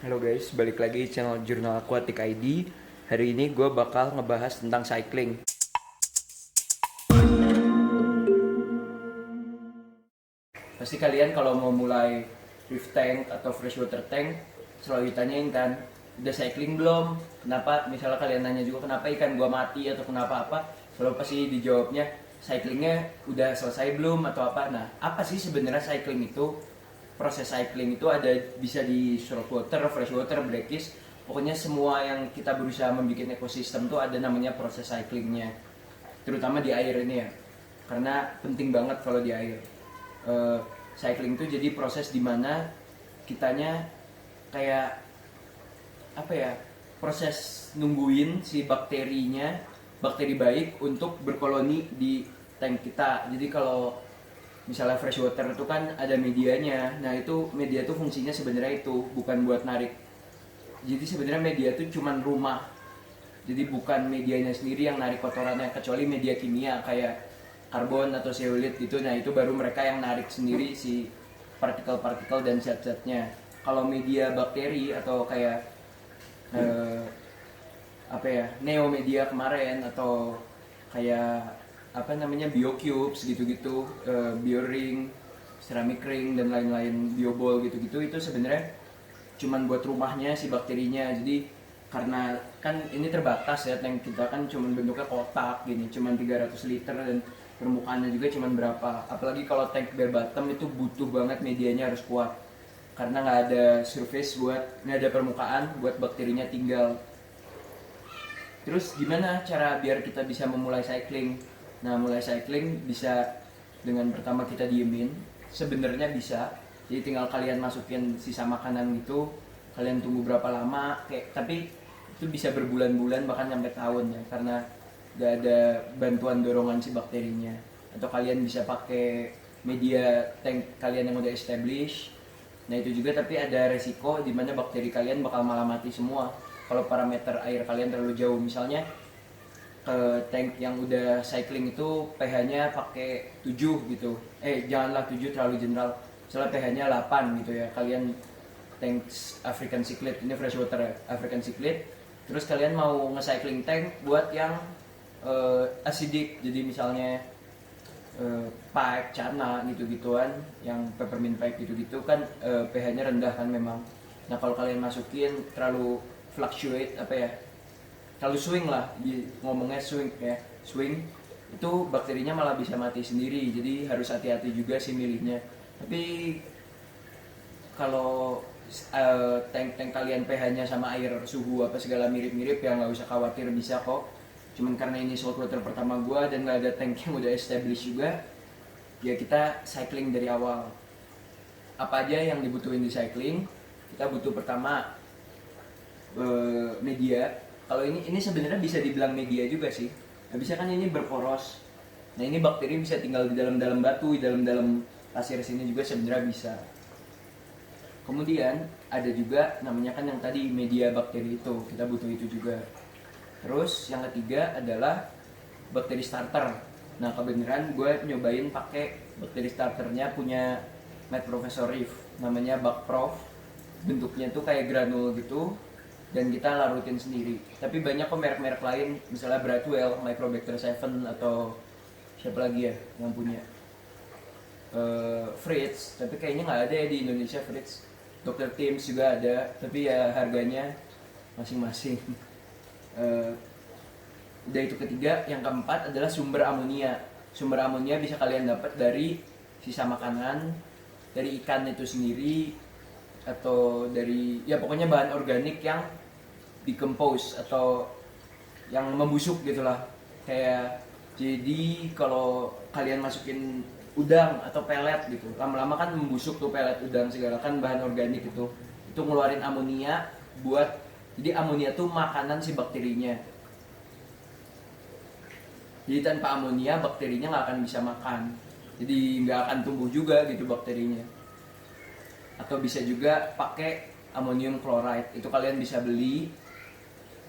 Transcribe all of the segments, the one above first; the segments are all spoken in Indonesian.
Halo guys, balik lagi channel Jurnal Aquatic ID. Hari ini gue bakal ngebahas tentang cycling. Pasti kalian kalau mau mulai reef tank atau freshwater tank selalu ditanyain kan, udah cycling belum? Kenapa? Misalnya kalian nanya juga kenapa ikan gua mati atau kenapa apa, selalu pasti dijawabnya cyclingnya udah selesai belum atau apa. Nah, apa sih sebenarnya cycling itu? Proses cycling itu ada bisa di saltwater, freshwater, brackish. Pokoknya semua yang kita berusaha membuat ekosistem tuh ada namanya proses cyclingnya. Terutama di air ini ya, karena penting banget kalau di air. uh, Cycling itu jadi proses dimana kitanya kayak apa ya, proses nungguin si bakteri baik untuk berkoloni di tank kita. Jadi kalau misalnya freshwater itu kan ada medianya, nah itu media itu fungsinya sebenarnya itu bukan buat narik. Jadi sebenarnya media itu cuman rumah, jadi bukan medianya sendiri yang narik kotorannya, kecuali media kimia kayak karbon atau seolit gitu. Nah itu baru mereka yang narik sendiri si partikel-partikel dan zat-zatnya. Kalau media bakteri atau kayak apa ya, neomedia kemarin, atau kayak apa namanya, biocubes gitu-gitu, bioring, ceramic ring dan lain-lain, biobol gitu-gitu, itu sebenarnya cuman buat rumahnya si bakterinya. Jadi karena kan ini terbatas ya, tank kita kan cuman bentuknya kotak gini, cuman 300 liter dan permukaannya juga cuman berapa. Apalagi kalau tank bare bottom itu butuh banget medianya harus kuat, karena nggak ada surface nggak ada permukaan buat bakterinya tinggal. Terus gimana cara biar kita bisa memulai cycling? Nah, mulai cycling bisa dengan pertama kita diemin. Sebenarnya bisa. Jadi tinggal kalian masukin sisa makanan gitu, kalian tunggu berapa lama, tapi itu bisa berbulan-bulan bahkan sampai tahun ya, karena gak ada bantuan dorongan si bakterinya. Atau kalian bisa pakai media tank kalian yang udah established. Nah itu juga, tapi ada resiko di mana bakteri kalian bakal malah mati semua kalau parameter air kalian terlalu jauh. Misalnya tank yang udah cycling itu pH-nya pakai 7 gitu. Janganlah 7, terlalu general. Misalnya pH-nya 8 gitu ya. Kalian tank African cichlid, ini freshwater African cichlid. Terus kalian mau nge-cycling tank buat yang acidic. Jadi misalnya pipe, cana gitu-gituan, yang peppermint pipe gitu-gitu kan pH-nya rendah kan memang. Nah kalau kalian masukin terlalu fluctuate, apa ya, terlalu swing lah, ngomongnya swing ya, swing itu bakterinya malah bisa mati sendiri. Jadi harus hati-hati juga sih milihnya. Tapi kalau tank kalian pH-nya sama air, suhu apa segala mirip-mirip ya nggak usah khawatir, bisa kok. Cuman karena ini saltwater pertama gua dan nggak ada tank yang udah established juga, ya kita cycling dari awal. Apa aja yang dibutuhin di cycling? Kita butuh pertama media. Kalau ini sebenarnya bisa dibilang media juga sih. Nah, bisa kan ini berporos. Nah ini bakteri bisa tinggal di dalam batu, di dalam pasir sini juga sebenarnya bisa. Kemudian ada juga namanya kan yang tadi media bakteri itu, kita butuh itu juga. Terus yang ketiga adalah bakteri starter. Nah kebenaran gue nyobain pakai bakteri starternya punya Matt Professor Reef, namanya Bacprof. Bentuknya tuh kayak granul gitu, dan kita larutin sendiri. Tapi banyak kok merek-merek lain, misalnya Brightwell, Microbacter 7, atau siapa lagi ya yang punya, Fritz, tapi kayaknya nggak ada ya di Indonesia Fritz. Dr. Teams juga ada, tapi ya harganya masing-masing. Udah itu ketiga. Yang keempat adalah sumber amonia. Sumber amonia bisa kalian dapat dari sisa makanan, dari ikan itu sendiri, atau dari ya pokoknya bahan organik yang decompose atau yang membusuk gitulah. Kayak jadi kalau kalian masukin udang atau pelet gitu, lama-lama kan membusuk tuh pelet udang segala, kan bahan organik itu ngeluarin amonia buat, jadi amonia tuh makanan si bakterinya. Jadi tanpa amonia bakterinya nggak akan bisa makan, jadi nggak akan tumbuh juga gitu bakterinya. Atau bisa juga pakai amonium chloride, itu kalian bisa beli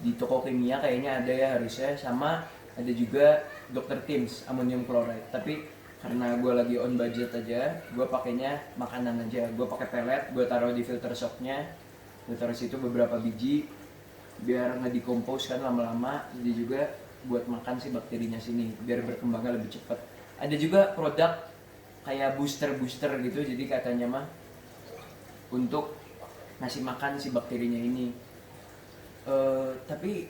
di toko kimia kayaknya ada ya harusnya. Sama ada juga Dr. Teams amonium chloride, tapi karena gue lagi on budget aja, gue pakainya makanan aja. Gue pakai pelet, gue taruh di filter shocknya, gue taruh situ beberapa biji biar nggak dikompos kan lama-lama, jadi juga buat makan si bakterinya sini biar berkembangnya lebih cepat. Ada juga produk kayak booster gitu, jadi katanya mah untuk ngasih makan si bakterinya ini. Tapi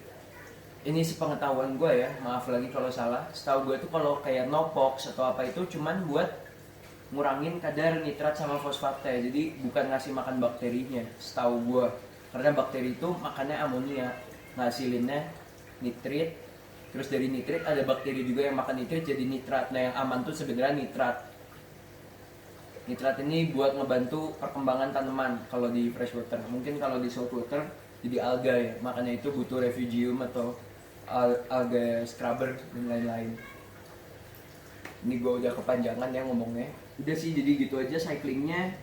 ini sepengetahuan gue ya, maaf lagi kalau salah. Setahu gue tuh kalau kayak Nopox atau apa itu cuman buat ngurangin kadar nitrat sama fosfatnya, jadi bukan ngasih makan bakterinya setahu gue, karena bakteri itu makannya amonia, ngasilinnya nitrit, terus dari nitrit ada bakteri juga yang makan nitrit jadi nitrat. Nah yang aman tuh sebenarnya nitrat ini buat ngebantu perkembangan tanaman kalau di freshwater. Mungkin kalau di saltwater jadi alga ya, makanya itu butuh refugium atau alga scrubber dan lain-lain. Ini gue udah kepanjangan ya ngomongnya. Udah sih, jadi gitu aja cyclingnya.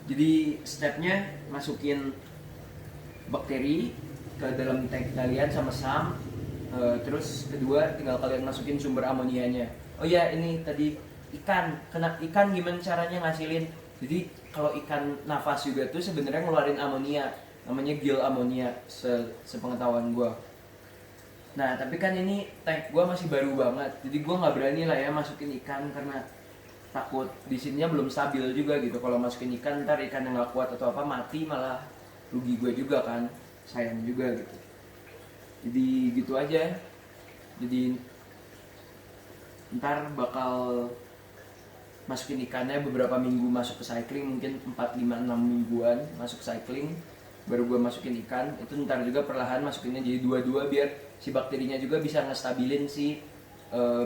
Jadi stepnya masukin bakteri ke dalam tank kalian sama SAM. Terus kedua tinggal kalian masukin sumber amonianya. Oh ya, ini tadi ikan. Kena ikan gimana caranya ngasilin? Jadi kalau ikan nafas juga tuh sebenarnya ngeluarin amonia, namanya gil amonia sepengetahuan gue. Nah tapi kan ini tank gue masih baru banget, jadi gue nggak berani lah ya masukin ikan karena takut di sininya belum stabil juga gitu. Kalau masukin ikan ntar ikan yang nggak kuat atau apa mati, malah rugi gue juga kan, sayang juga gitu. Jadi gitu aja. Jadi ntar bakal masukin ikannya beberapa minggu masuk ke cycling, mungkin 4, 5, 6 mingguan masuk cycling baru gue masukin ikan. Itu ntar juga perlahan masukinnya jadi 2-2 biar si bakterinya juga bisa ngestabilin si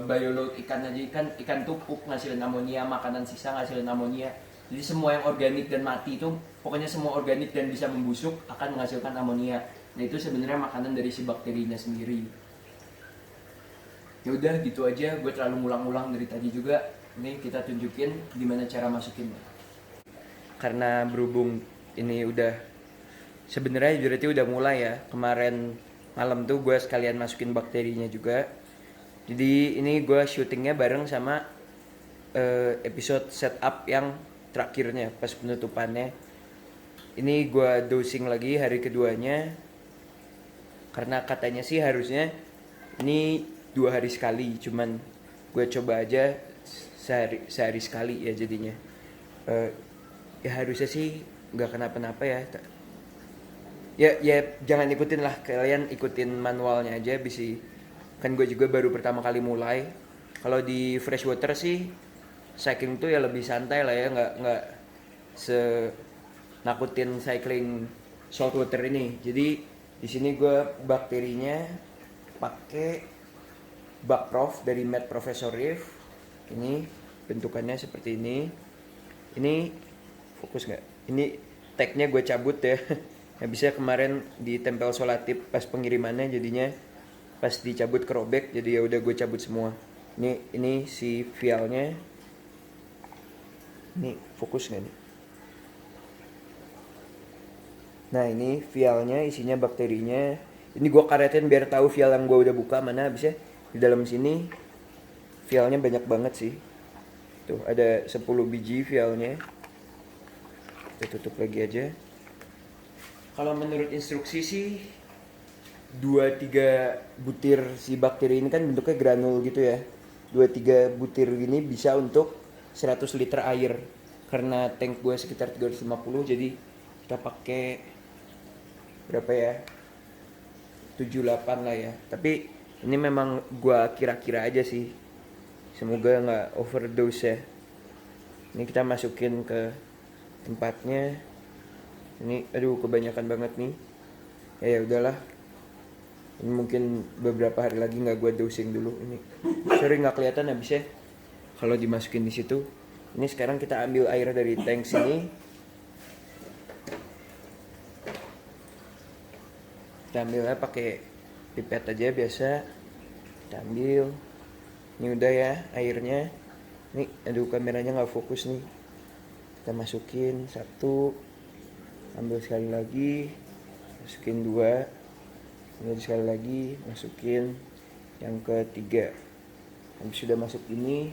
bioload ikan aja. Ikan tuh ngasilin amonia, makanan sisa ngasilin amonia. Jadi semua yang organik dan mati itu, pokoknya semua organik dan bisa membusuk akan menghasilkan amonia. Nah itu sebenarnya makanan dari si bakterinya sendiri. Ya udah gitu aja, gue terlalu ngulang-ngulang dari tadi juga. Ini kita tunjukin gimana cara masukinnya. Karena berhubung ini udah sebenarnya berarti udah mulai ya, kemarin malam tuh gue sekalian masukin bakterinya juga. Jadi ini gue syutingnya bareng sama episode setup yang terakhirnya pas penutupannya. Ini gue dosing lagi hari keduanya, karena katanya sih harusnya ini 2 hari sekali, cuman gue coba aja sehari sekali ya jadinya. Ya harusnya sih nggak kenapa-napa ya. Ya jangan ikutin lah, kalian ikutin manualnya aja bisa. Kan gue juga baru pertama kali mulai. Kalau di freshwater sih cycling tuh ya lebih santai lah ya, nggak nakutin cycling saltwater ini. Jadi di sini gue bakterinya pakai Bacprof dari Med Professor Reef. Ini bentukannya seperti ini. Ini fokus nggak? Ini tagnya gue cabut ya. Habisnya kemarin ditempel solatip pas pengirimannya, jadinya pas dicabut kerobek, jadi ya udah gue cabut semua. Ini si vialnya. Ini fokus nggak nih? Nah ini vialnya, isinya bakterinya. Ini gue karetin biar tahu vial yang gue udah buka mana. Habisnya di dalam sini vialnya banyak banget sih. Tuh ada 10 biji vialnya. Kita tutup lagi aja. Kalau menurut instruksi sih 2-3 butir si bakteri ini kan bentuknya granul gitu ya. 2-3 butir gini bisa untuk 100 liter air. Karena tank gue sekitar 350, jadi kita pakai berapa ya? 7-8 lah ya. Tapi ini memang gue kira-kira aja sih. Semoga nggak overdose ya. Ini kita masukin ke tempatnya. Ini aduh kebanyakan banget nih. Ya udahlah. Ini mungkin beberapa hari lagi nggak gue dosing dulu. Ini sorry nggak kelihatan habisnya kalau dimasukin di situ. Ini sekarang kita ambil air dari tank sini. Kita ambilnya pakai pipet aja biasa. Kita ambil. Ini udah ya airnya. Nih aduh kameranya nggak fokus nih. Kita masukin 1, ambil sekali lagi, masukin 2, ambil sekali lagi, masukin yang ketiga. Habis sudah masuk ini,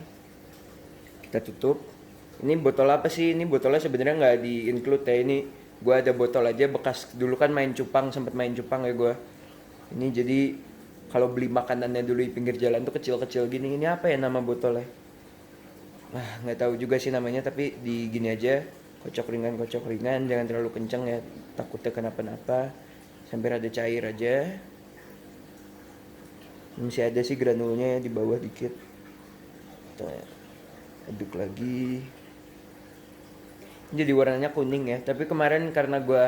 kita tutup. Ini botol apa sih? Ini botolnya sebenarnya nggak di-include ya. Ini gue ada botol aja bekas, dulu kan sempet main cupang ya gue. Ini jadi kalau beli makanannya dulu di pinggir jalan tuh kecil-kecil gini. Ini apa ya nama botolnya? Nggak tahu juga sih namanya, tapi di gini aja, kocok ringan, jangan terlalu kenceng ya, takutnya kenapa-napa. Sampai rada cair aja. Masih ada sih granulnya di bawah dikit. Kita aduk lagi. Jadi warnanya kuning ya, tapi kemarin karena gue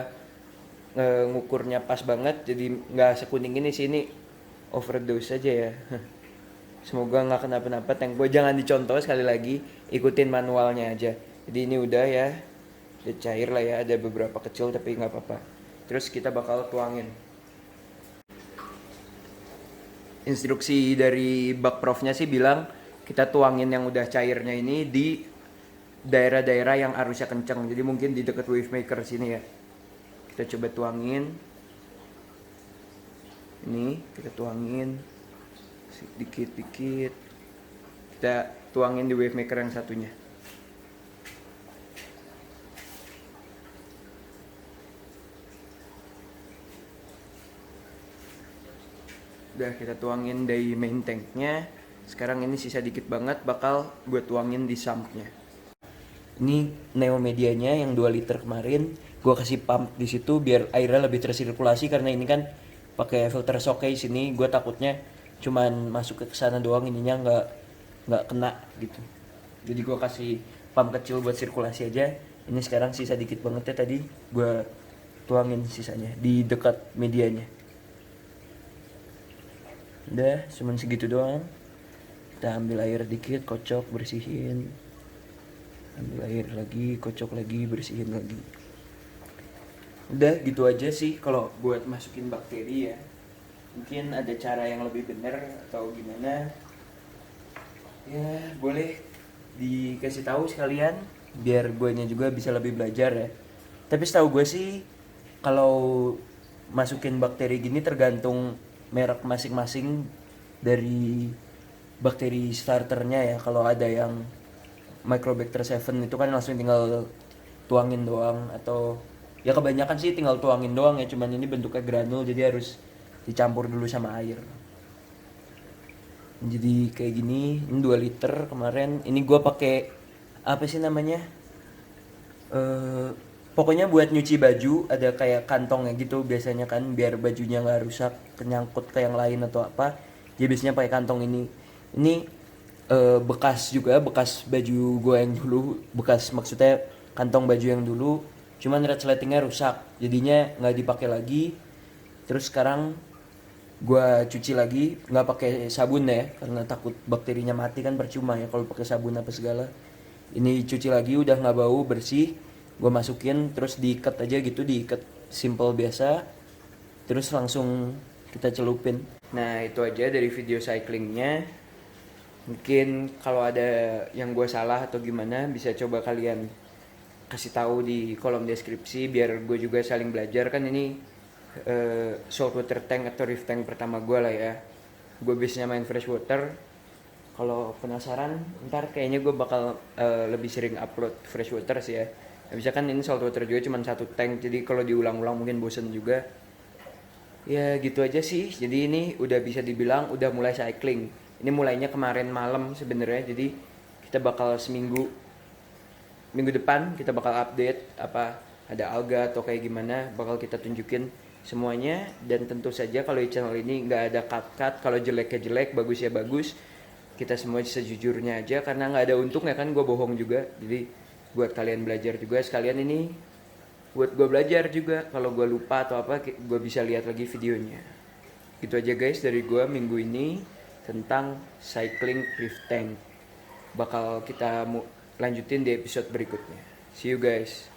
ngukurnya pas banget, jadi nggak sekuning ini sih, ini overdose aja ya. Semoga nggak kenapa-napa tank gue, jangan dicontoh sekali lagi, ikutin manualnya aja. Jadi ini udah ya, udah cair lah ya, ada beberapa kecil tapi nggak apa-apa. Terus kita bakal tuangin. Instruksi dari bak profnya sih bilang kita tuangin yang udah cairnya ini di daerah-daerah yang arusnya kencang, jadi mungkin di dekat wave maker sini ya. Kita coba tuangin. Ini kita tuangin dikit-dikit. Kita tuangin di wave maker yang satunya. Udah kita tuangin dari main tanknya. Sekarang ini sisa dikit banget, bakal gue tuangin di sumpnya. Ini Neo Medianya yang 2 liter kemarin, gue kasih pump di situ biar airnya lebih tersirkulasi, karena ini kan pakai filter showcase ini, gue takutnya cuman masuk ke sana doang, ininya nggak kena gitu. Jadi gue kasih pump kecil buat sirkulasi aja. Ini sekarang sisa dikit banget ya, tadi gue tuangin sisanya di dekat medianya. Udah cuman segitu doang. Kita ambil air dikit, kocok, bersihin. Ambil air lagi, kocok lagi, bersihin lagi. Udah gitu aja sih kalau buat masukin bakteri ya. Mungkin ada cara yang lebih benar atau gimana, ya boleh dikasih tahu sekalian biar guanya juga bisa lebih belajar ya. Tapi setahu gue sih kalau masukin bakteri gini tergantung merek masing-masing dari bakteri starternya ya. Kalau ada yang Microbacter 7 itu kan langsung tinggal tuangin doang, atau ya kebanyakan sih tinggal tuangin doang ya, cuman ini bentuknya granul jadi harus dicampur dulu sama air. Jadi kayak gini, ini 2 liter kemarin. Ini gua pakai apa sih namanya? Pokoknya buat nyuci baju ada kayak kantongnya gitu biasanya kan, biar bajunya nggak rusak kenyangkut ke yang lain atau apa. Jadi biasanya pakai kantong ini. Ini bekas juga, bekas baju gue yang dulu, bekas maksudnya kantong baju yang dulu, cuman resletingnya rusak, jadinya nggak dipakai lagi. Terus sekarang gue cuci lagi, nggak pakai sabun ya, karena takut bakterinya mati kan, percuma ya kalau pakai sabun apa segala. Ini cuci lagi, udah nggak bau, bersih. Gue masukin, terus diikat aja gitu, diikat simple biasa, terus langsung kita celupin. Nah itu aja dari video cyclingnya. Mungkin kalau ada yang gue salah atau gimana, bisa coba kalian kasih tahu di kolom deskripsi biar gue juga saling belajar. Kan ini saltwater tank atau reef tank pertama gue lah ya. Gue biasanya main freshwater. Kalau penasaran, ntar kayaknya gue bakal lebih sering upload freshwater sih ya. Bisa kan ini saltwater juga cuma 1 tank, jadi kalau diulang-ulang mungkin bosen juga. Ya gitu aja sih. Jadi ini udah bisa dibilang udah mulai cycling. Ini mulainya kemarin malam sebenarnya, jadi kita bakal minggu depan kita bakal update apa ada alga atau kayak gimana, bakal kita tunjukin semuanya. Dan tentu saja kalau di channel ini nggak ada cut-cut, kalau jeleknya jelek, bagus ya bagus, kita semua sejujurnya aja, karena nggak ada untungnya kan gue bohong juga. Jadi buat kalian belajar juga sekalian, ini buat gue belajar juga, kalau gue lupa atau apa gue bisa lihat lagi videonya. Gitu aja guys dari gue minggu ini tentang cycling reef tank. Bakal kita lanjutin di episode berikutnya. See you guys.